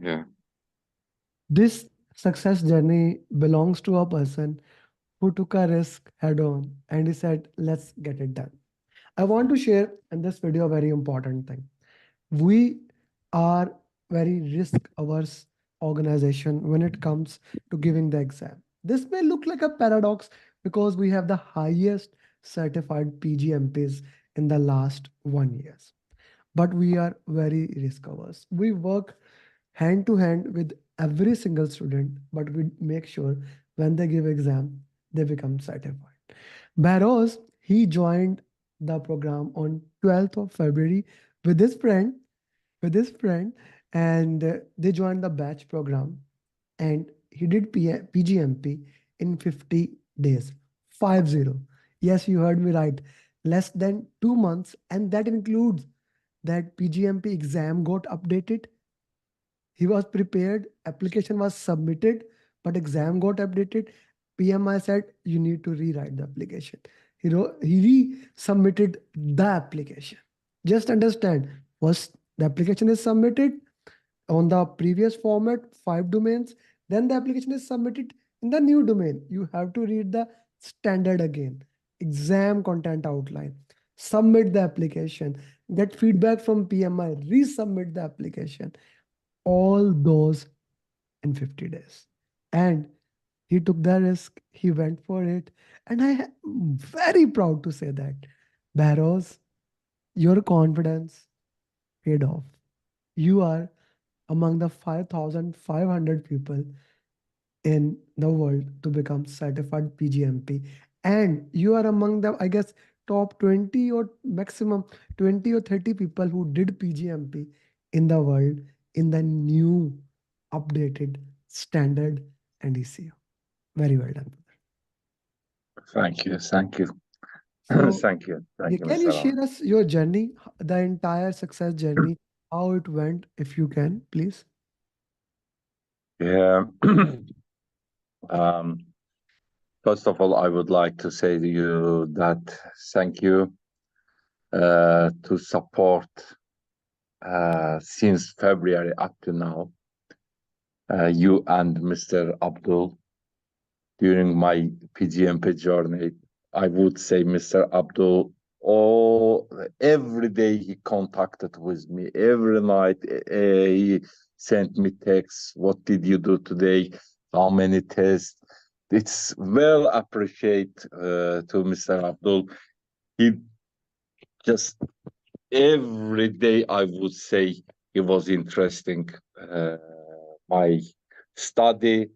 Yeah. This success journey belongs to a person who took a risk head on and he said, let's get it done. I want to share in this video a very important thing. We are very risk averse organization when it comes to giving the exam. This may look like a paradox because we have the highest certified PgMPs in the last 1 year, but we are very risk averse. We work hand to hand with every single student, but we make sure when they give exam, they become certified. Bahruz, he joined the program on 12th of February with his friend, and they joined the batch program, and he did PGMP in 50 days. 50. Yes, you heard me right. Less than 2 months, and that includes that PGMP exam got updated. He was prepared, application was submitted, but exam got updated. PMI said you need to rewrite the application. He resubmitted the application. Just understand, first the application is submitted on the previous format, 5 domains, then the application is submitted in the new domain. You have to read the standard again, exam content outline, submit the application, get feedback from PMI, resubmit the application, all those in 50 days. And he took the risk, he went for it. And I am very proud to say that, Bahruz, your confidence paid off. You are among the 5,500 people in the world to become certified PGMP. And you are among the, I guess, top 20 or maximum 20 or 30 people who did PGMP in the world in the new updated standard and ECO. Very well done. Thank you. Thank you. So, Thank you. yeah, Thank you, can you Mr. Ahmed. share us your journey, the entire success journey, how it went, if you can, please? Yeah. um, First of all, I would like to say to you that thank you to support since February up to now, you and Mr. Abdul during my PGMP journey. I would say Mr. Abdul, every day he contacted with me. Every night he sent me texts. What did you do today? How many tests? It's well appreciate to Mr. Abdul. He just every day I would say it was interesting my study,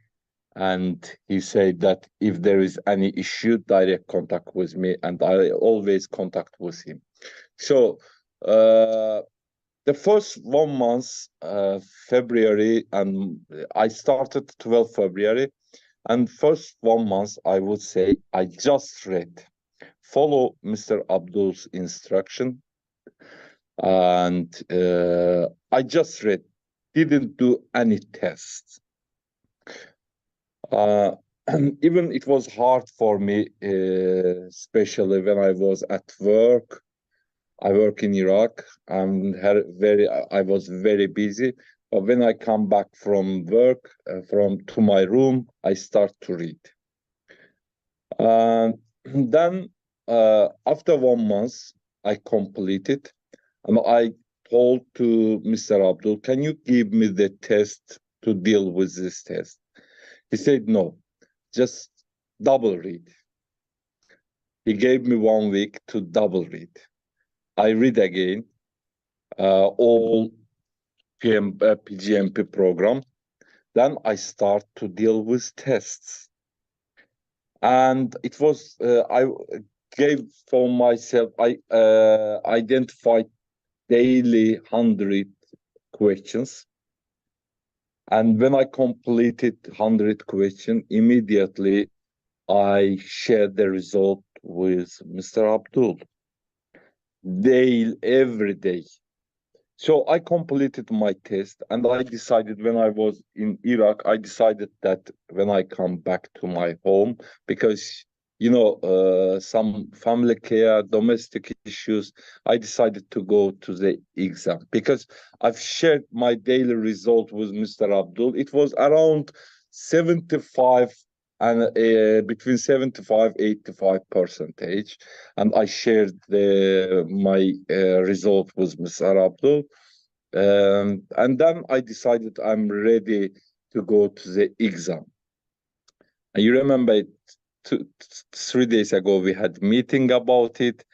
and he said that if there is any issue, direct contact with me, and I always contact with him. So the first 1 month, February, and I started 12 February, and first 1 month I would say I just read, follow Mr. Abdul's instruction, and I just read, didn't do any tests. Even it was hard for me, especially when I was at work. I work in Iraq. I was very busy. But when I come back from work, to my room, I start to read. Then after 1 month, I completed, and I told to Mr. Abdul, can you give me the test to deal with this test? He said, no, just double read. He gave me 1 week to double read. I read again all PGMP program. Then I start to deal with tests. And it was, I gave for myself, I identified daily 100 questions. And when I completed 100 questions, immediately I shared the result with Mr. Abdul. Every day. So I completed my test, and I decided when I was in Iraq, I decided that when I come back to my home, because some family care, domestic issues, I decided to go to the exam because I've shared my daily result with Mr. Abdul. It was around 75 and between 75-85%, and I shared my result with Mr. Abdul. And then I decided I'm ready to go to the exam. And you remember 3 days ago, we had meeting about it,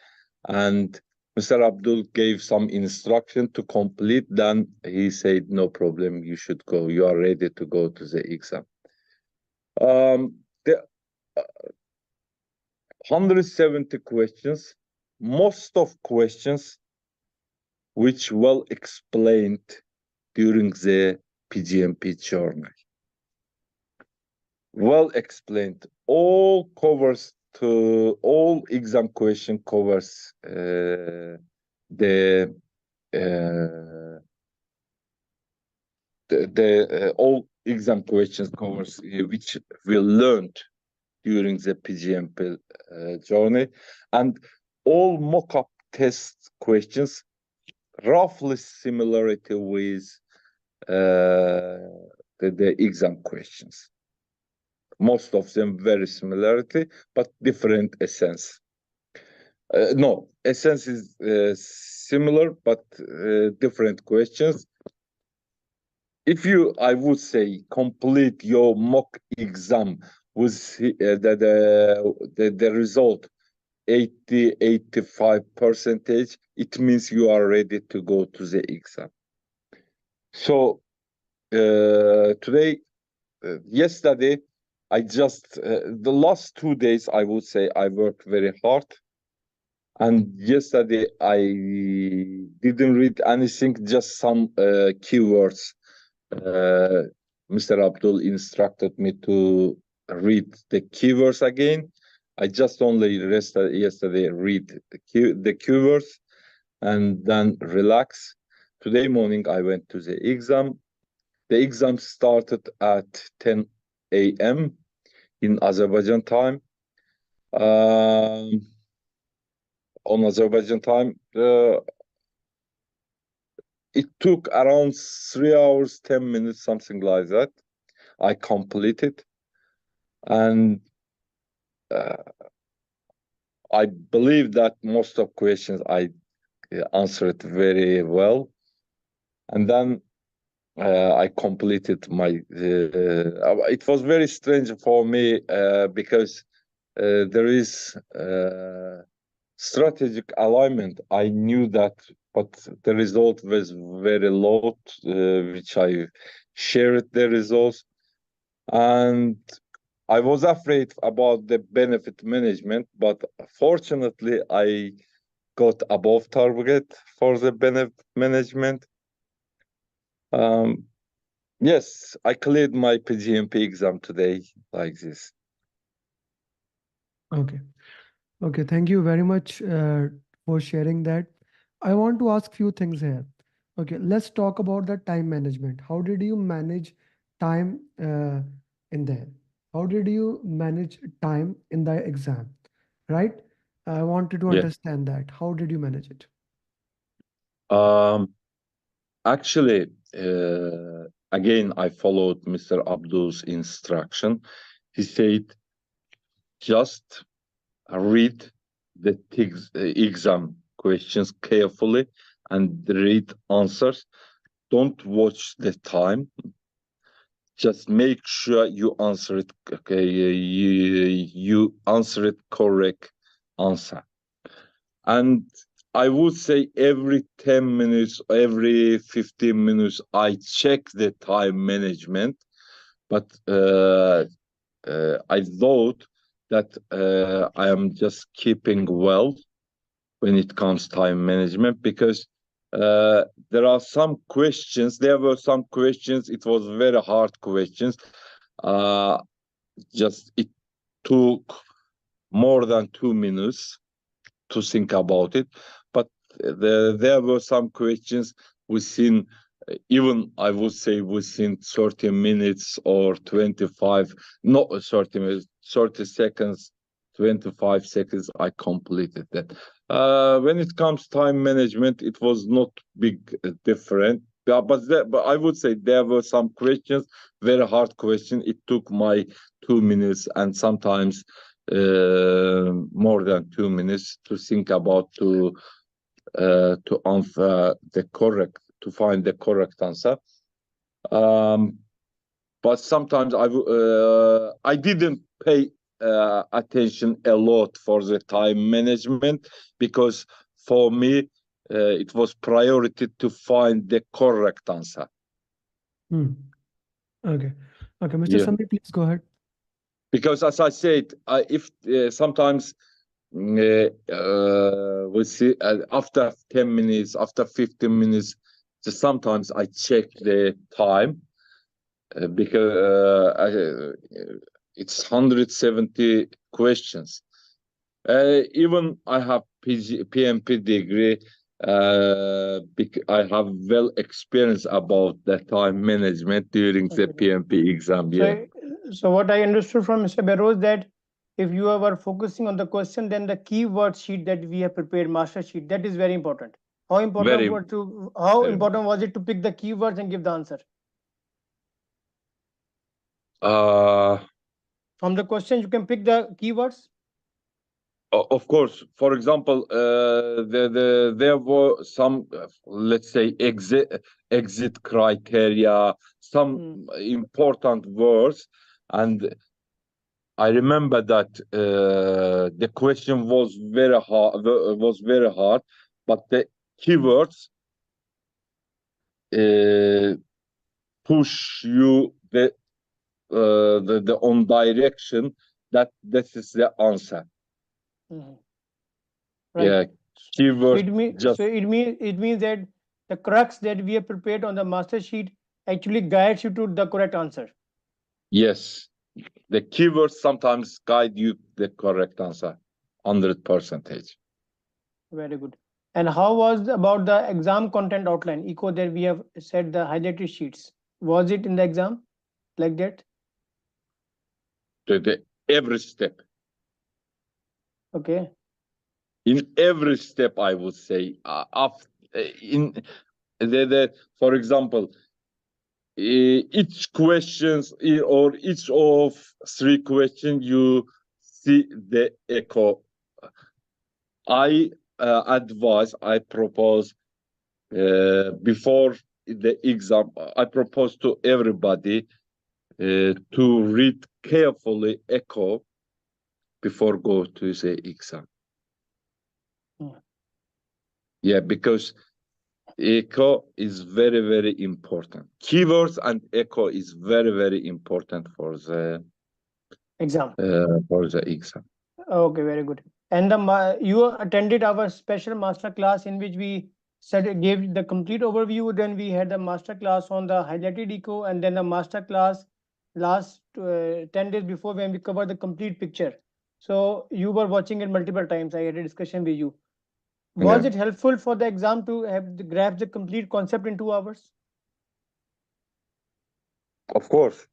and Mr. Abdul gave some instruction to complete. Then he said, no problem, you should go. You are ready to go to the exam. The 170 questions, most of questions which well explained during the PgMP journey. Well explained. All exam question covers all exam questions covers which we learned during the PgMP journey, and all mock-up test questions roughly similarity with the exam questions. Most of them very similarity, but different essence. No, essence is similar, but different questions. If you, I would say, complete your mock exam with the result 80-85%, it means you are ready to go to the exam. So yesterday, I just the last 2 days, I would say I worked very hard. And yesterday I didn't read anything, just some keywords. Mr. Abdul instructed me to read the keywords again. I just only yesterday read the keywords and then relax. Today morning I went to the exam. The exam started at 10 a.m. in Azerbaijan time. On Azerbaijan time, it took around 3 hours, 10 minutes, something like that. I completed, and I believe that most of questions I answered very well. And then I completed my. It was very strange for me because there is strategic alignment. I knew that, but the result was very low, which I shared the results. And I was afraid about the benefit management, but fortunately, I got above target for the benefit management. Yes, I cleared my PgMP exam today like this. Okay. Okay. Thank you very much for sharing that. I want to ask few things here. Okay. Let's talk about the time management. How did you manage time in there? How did you manage time in the exam? Right? I wanted to Yeah. understand that. How did you manage it? Actually, again, I followed Mr. Abdul's instruction. He said, just read the exam questions carefully and read answers. Don't watch the time. Just make sure you answer it. Okay, you answer it correct answer. And I would say every 10 minutes, every 15 minutes, I check the time management. But I thought that I am just keeping well when it comes time management, because there were some questions, it was very hard questions. Just it took more than 2 minutes to think about it, but there were some questions within, even I would say within 30 minutes or 25, not 30 minutes, 30 seconds 25 seconds, I completed that. When it comes time management, it was not big different. But I would say there were some questions, very hard question. It took my 2 minutes and sometimes more than 2 minutes to think about to answer to find the correct answer. But sometimes I didn't pay attention a lot for the time management because for me it was priority to find the correct answer. Okay. Okay, Mr. Yeah. Sami, please go ahead. Because as I said, if sometimes we see after 10 minutes, after 15 minutes, so sometimes I check the time because it's 170 questions. Even I have PMP degree. I have well experience about the time management during the PMP exam. Yeah. So what I understood from Mr. Bahruz that if you were focusing on the question, then the keyword sheet that we have prepared, master sheet, that is very important. How important was it to pick the keywords and give the answer? From the question, you can pick the keywords. Of course. For example, there were some, let's say, exit criteria, some important words, and I remember that the question was very hard, but the keywords push you the on direction that this is the answer. Right. Yeah, keywords. So it means that the crux that we have prepared on the master sheet actually guides you to the correct answer. Yes, the keywords sometimes guide you the correct answer, 100%. Very good. And how was about the exam content outline, ECO, that we have said the highlighted sheets? Was it in the exam like that? Every step. Okay. In every step, I would say, for example, each questions or each of 3 questions, you see the echo. I propose before the exam, I propose to everybody to read carefully echo before go to the exam. Yeah, because echo is very, very important. Keywords and echo is very, very important for the exam. Okay, very good. And you attended our special master class in which we gave the complete overview. Then we had the master class on the highlighted echo, and then the master class last 10 days before when we covered the complete picture. So you were watching it multiple times. I had a discussion with you. Was it helpful for the exam to have grasp the complete concept in 2 hours? Of course.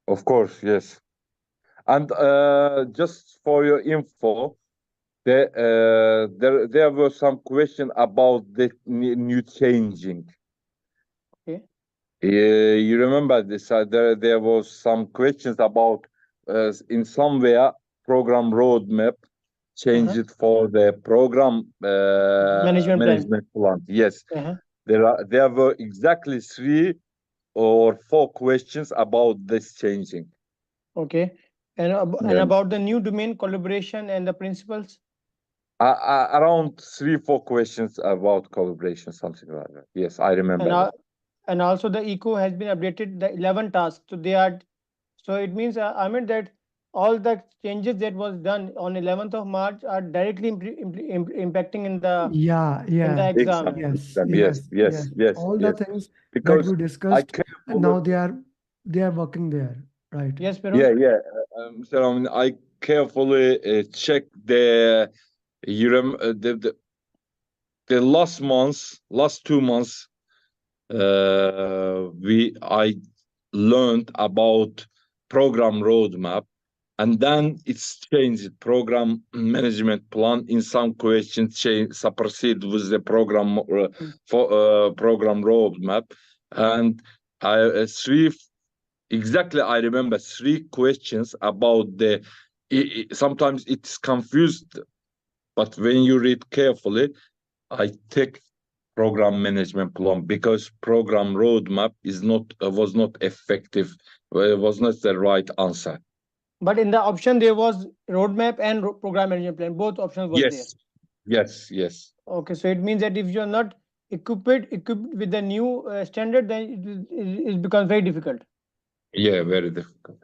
Of course, yes. And just for your info, there were some questions about the new changing. Okay. You remember this? There was some questions about in somewhere program roadmap change it for the program management plan. Yes, there were exactly 3 or 4 questions about this changing. Okay, and about the new domain collaboration and the principles. Around 3-4 questions about collaboration, something like that. Yes, I remember. And also the eco has been updated, the 11 tasks. So they are. So it means I mean that all the changes that was done on 11th of March are directly impacting in the in the exam. Yes. All the things because that we discussed, now they are working there, right? Yes, Bahruz? So I carefully check the last 2 months. I learned about program roadmap, and then it's changed program management plan. In some questions, change supersede with the program program roadmap, and I exactly I remember 3 questions about the. Sometimes it's confused, but when you read carefully, I take program management plan because program roadmap was not effective. Was not the right answer. But in the option there was roadmap and program management plan. Both options was there. Yes. Okay, so it means that if you are not equipped with the new standard, then it becomes very difficult. Yeah, very difficult.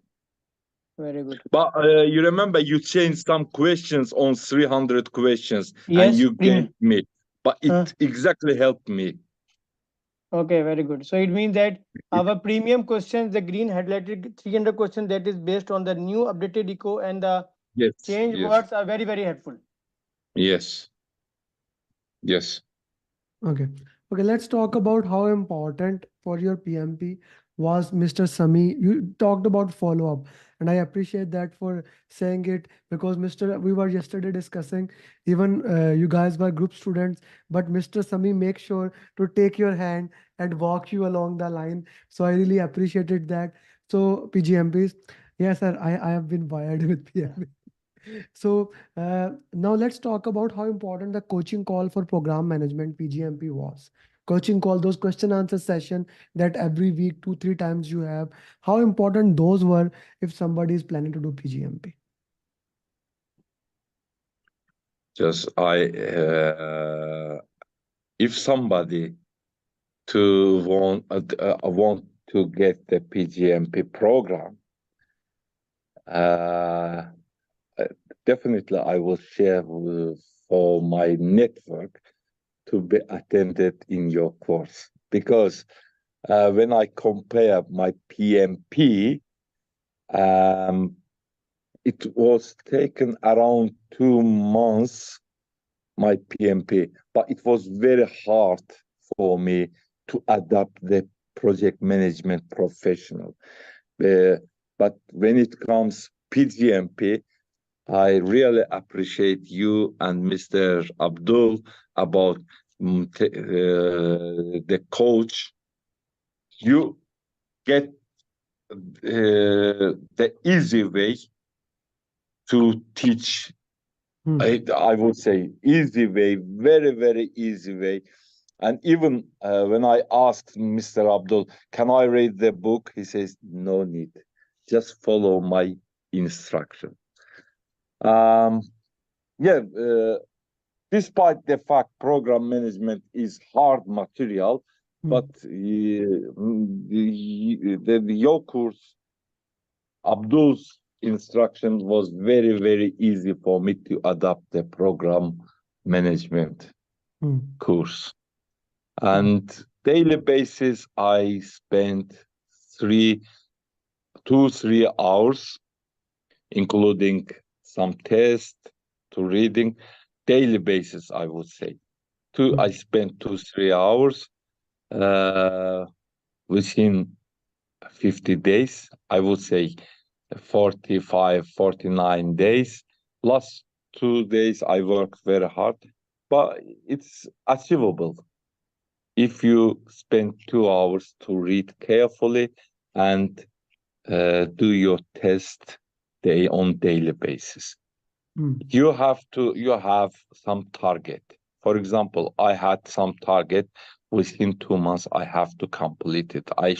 Very good. But you remember you changed some questions on 300 questions, Yes, and you gave me, but it exactly helped me. Okay, very good. So it means that our premium questions, the green highlighted 300 questions, that is based on the new updated eco and the change words are very, very helpful. Yes. Okay. Let's talk about how important for your PMP was Mr. Sami. You talked about follow-up, and I appreciate that for saying it because we were yesterday discussing, even you guys were group students, but Mr. Sami makes sure to take your hand and walk you along the line. So I really appreciated that. So PGMPs, yes, sir, I have been wired with PMP. So now let's talk about how important the coaching call for program management PGMP was. Coaching call, those question answer session that every week, 2-3 times you have. How important those were if somebody is planning to do PGMP? Just if somebody want to get the PgMP program, definitely I will share for my network to be attended in your course, because when I compare my PMP, it was taken around 2 months, my PMP, but it was very hard for me to adapt the project management professional. But when it comes PGMP, I really appreciate you and Mr. Abdul about the coach. You get the easy way to teach. I would say easy way, very, very easy way. And even when I asked Mr. Abdul, can I read the book? He says, no need. Just follow my instruction. Despite the fact program management is hard material, but your course, Abdul's instruction was very, very easy for me to adapt the program management course. And daily basis, I spent 3 hours, including some tests to reading. Daily basis, I would say. I spent 2-3 hours within 50 days. I would say 45-49 days. Last 2 days, I worked very hard, but it's achievable if you spend 2 hours to read carefully and do your test on daily basis. You have some target. For example, I had some target within 2 months. I have to complete it. I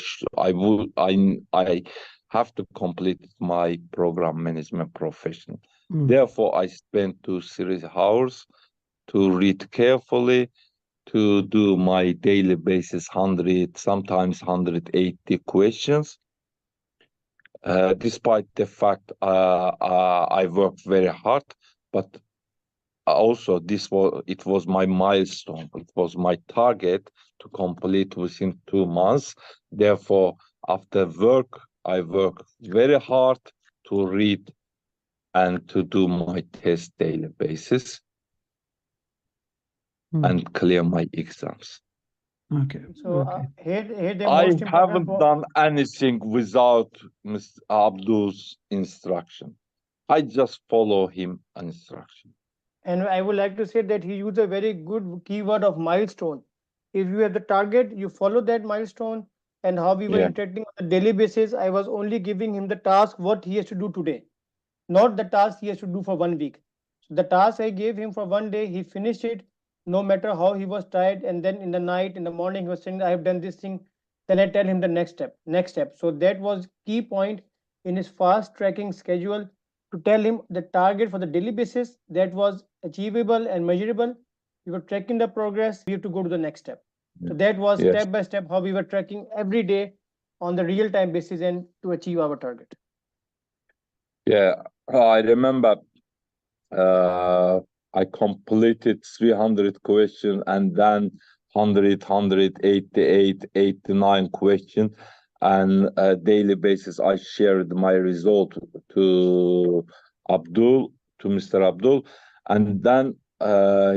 have to complete my program management profession. Therefore, I spent 2-3 hours to read carefully, to do my daily basis 100, sometimes 180 questions. Despite the fact I worked very hard, but also it was my milestone. It was my target to complete within 2 months. Therefore, after work, I worked very hard to read and to do my test daily basis and clear my exams. Okay. So here the I most important haven't done anything without Mr. Abdul's instruction. I just follow him instruction. And I would like to say that he used a very good keyword of milestone. If you have the target, you follow that milestone. And how we were Yeah. interacting on a daily basis, I was only giving him the task what he has to do today, not the task he has to do for 1 week. So the task I gave him for 1 day, he finished it, no matter how he was tired. And then in the night, in the morning, he was saying, I have done this thing. Then I tell him the next step, next step. So that was key point in his fast tracking schedule, to tell him the target for the daily basis that was achievable and measurable. We were tracking the progress. We have to go to the next step. So that was Yes. step by step how we were tracking every day on the real time basis and to achieve our target. Yeah, I remember I completed 300 questions and then 100, 188, 89 questions. And daily basis, I shared my result to Abdul, to Mr. Abdul. And then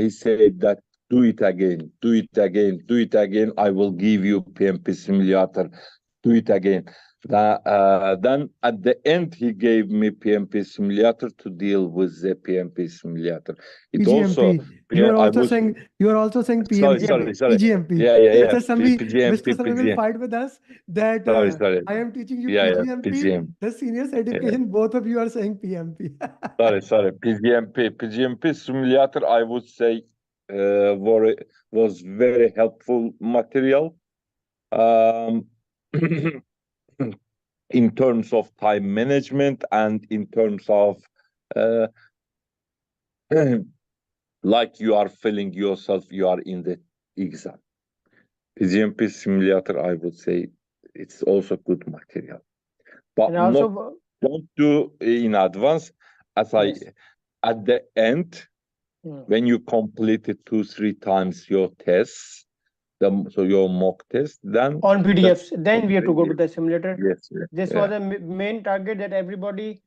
he said that do it again, do it again, do it again. I will give you PMP simulator. Do it again. Then at the end, he gave me PMP simulator to deal with the PMP simulator. It also, PgMP. You are I also was, saying sorry, PMP. sorry. PgMP. Yeah. Mr. Sami, PGMP, Mr. Sami will fight with us that sorry. I am teaching you Yeah, PgMP. PGM. The senior certification, both of you are saying PMP. Sorry. PGMP simulator, I would say, was very helpful material. In terms of time management and in terms of like you are feeling yourself, you are in the exam. PGMP simulator, I would say, it's also good material, but And not also, don't do in advance. As I yes. at the end, when you completed 2-3 times your tests, so your mock test, then on PDFs, then we have to go to yes, the simulator. yes, This yeah. was the main target that everybody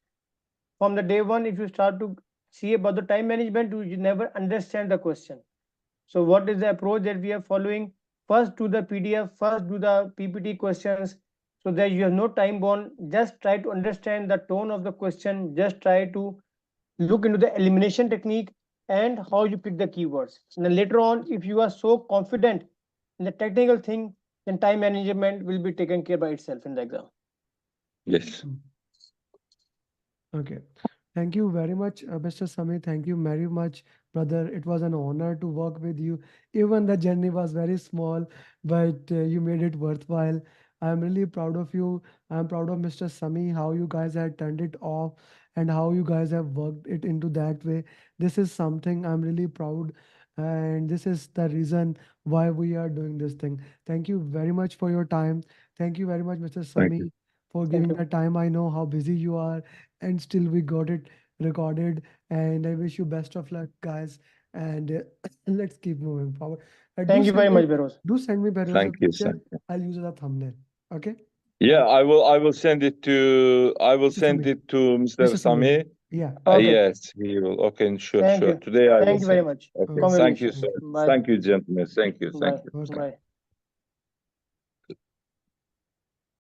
from the day one, if you start to see about the time management, you never understand the question. So what is the approach that we are following? First do the PDF, first do the PPT questions, so that you have no time bound. Just try to understand the tone of the question. Just try to look into the elimination technique and how you pick the keywords. And then later on, if you are so confident in the technical thing, then time management will be taken care by itself in the exam. Yes. Okay. Thank you very much, Mr. Sami. Thank you very much, brother. It was an honor to work with you. Even the journey was very small, but you made it worthwhile. I'm really proud of you. I'm proud of Mr. Sami, how you guys had turned it off and how you guys have worked it into that way. This is something I'm really proud, and this is the reason why we are doing this thing. Thank you very much for your time. Thank you very much, Mr. Thank you. Sami, for Thank giving you. the time. I know how busy you are, and still we got it recorded. And I wish you best of luck, guys. And let's keep moving forward. Thank you very much, Bahruz. Do send me Bahruz a Thank you, picture. thank you. I'll use it as a thumbnail. Okay. Yeah, I will send it to Mr. send Sami. it to Mr. Mr. Sami. Sami. Yeah. Okay. Yes, he will. Okay, sure. Thank you. Today I will Thank you very send. much. Okay, thank you, Congratulations. sir. Bye. Thank you, gentlemen. Thank you. Bye. Okay. Bye.